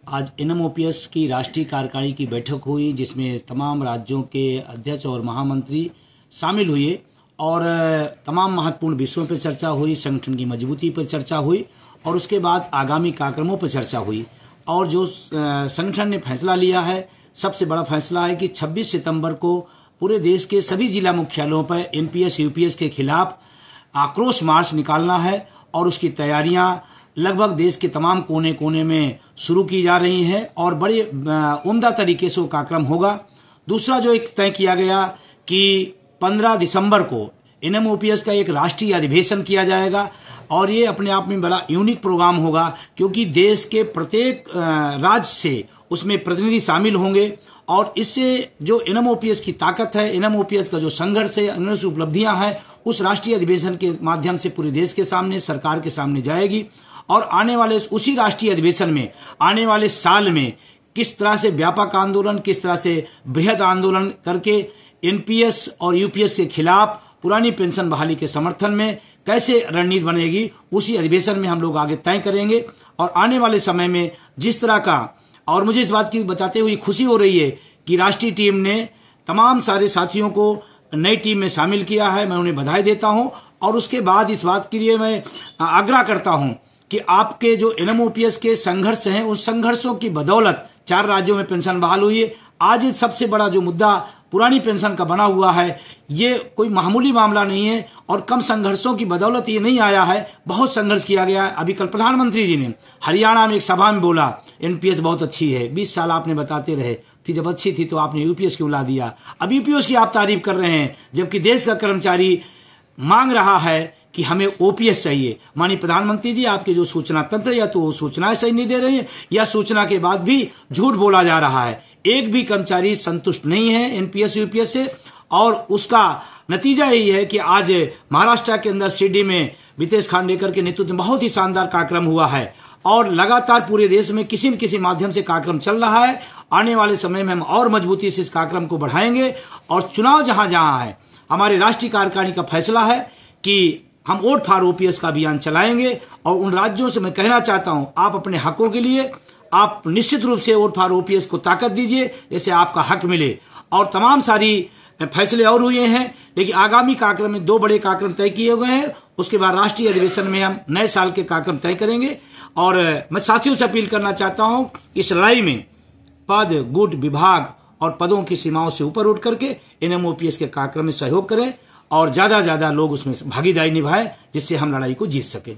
आज एनएमओपीएस की राष्ट्रीय कार्यकारिणी की बैठक हुई, जिसमें तमाम राज्यों के अध्यक्ष और महामंत्री शामिल हुए और तमाम महत्वपूर्ण विषयों पर चर्चा हुई, संगठन की मजबूती पर चर्चा हुई और उसके बाद आगामी कार्यक्रमों पर चर्चा हुई। और जो संगठन ने फैसला लिया है, सबसे बड़ा फैसला है कि 26 सितंबर को पूरे देश के सभी जिला मुख्यालयों पर एनपीएस यूपीएस के खिलाफ आक्रोश मार्च निकालना है और उसकी तैयारियां लगभग देश के तमाम कोने कोने में शुरू की जा रही हैं और बड़े उम्दा तरीके से वो कार्यक्रम होगा। दूसरा जो एक तय किया गया कि 15 दिसंबर को एनएमओपीएस का एक राष्ट्रीय अधिवेशन किया जाएगा और ये अपने आप में बड़ा यूनिक प्रोग्राम होगा, क्योंकि देश के प्रत्येक राज्य से उसमें प्रतिनिधि शामिल होंगे और इससे जो एनएमओपीएस की ताकत है, एनएमओपीएस का जो संघर्ष है, एनएमओपीएस उपलब्धियां हैं, उस राष्ट्रीय अधिवेशन के माध्यम से पूरे देश के सामने, सरकार के सामने जाएगी। और आने वाले उसी राष्ट्रीय अधिवेशन में आने वाले साल में किस तरह से व्यापक आंदोलन, किस तरह से बृहद आंदोलन करके एनपीएस और यूपीएस के खिलाफ पुरानी पेंशन बहाली के समर्थन में कैसे रणनीति बनेगी, उसी अधिवेशन में हम लोग आगे तय करेंगे। और आने वाले समय में जिस तरह का, और मुझे इस बात की बताते हुए खुशी हो रही है कि राष्ट्रीय टीम ने तमाम सारे साथियों को नई टीम में शामिल किया है, मैं उन्हें बधाई देता हूं। और उसके बाद इस बात के लिए मैं आग्रह करता हूं कि आपके जो एनएमओपीएस के संघर्ष हैं, उस संघर्षों की बदौलत 4 राज्यों में पेंशन बहाल हुई है। आज सबसे बड़ा जो मुद्दा पुरानी पेंशन का बना हुआ है, ये कोई मामूली मामला नहीं है और कम संघर्षों की बदौलत ये नहीं आया है, बहुत संघर्ष किया गया है। अभी कल प्रधानमंत्री जी ने हरियाणा में एक सभा में बोला एनपीएस बहुत अच्छी है, 20 साल आपने बताते रहे, फिर जब अच्छी थी तो आपने यूपीएस क्यों ला दिया। अब यूपीएस की आप तारीफ कर रहे हैं, जबकि देश का कर्मचारी मांग रहा है कि हमें ओपीएस चाहिए। माननीय प्रधानमंत्री जी, आपके जो सूचना तंत्र, या तो सूचनाएं सही नहीं दे रही है या सूचना के बाद भी झूठ बोला जा रहा है। एक भी कर्मचारी संतुष्ट नहीं है एनपीएस यूपीएस से और उसका नतीजा यही है कि आज महाराष्ट्र के अंदर शिरडी में वितेश खांडेकर के नेतृत्व में बहुत ही शानदार कार्यक्रम हुआ है और लगातार पूरे देश में किसी न किसी माध्यम से कार्यक्रम चल रहा है। आने वाले समय में हम और मजबूती से इस कार्यक्रम को बढ़ाएंगे और चुनाव जहां जहां है, हमारे राष्ट्रीय कार्यकारिणी का फैसला है कि हम वोट फॉर ओपीएस का अभियान चलाएंगे। और उन राज्यों से मैं कहना चाहता हूं, आप अपने हकों के लिए आप निश्चित रूप से वोट फॉर ओपीएस को ताकत दीजिए, जैसे आपका हक मिले। और तमाम सारी फैसले और हुए हैं, लेकिन आगामी कार्यक्रम में 2 बड़े कार्यक्रम तय किए हुए हैं। उसके बाद राष्ट्रीय अधिवेशन में हम नए साल के कार्यक्रम तय करेंगे। और मैं साथियों से अपील करना चाहता हूं, इस लड़ाई में पद, गुट, विभाग और पदों की सीमाओं से ऊपर उठ करके एनएमओपीएस के कार्यक्रम में सहयोग करें और ज्यादा लोग उसमें भागीदारी निभाएं, जिससे हम लड़ाई को जीत सकें।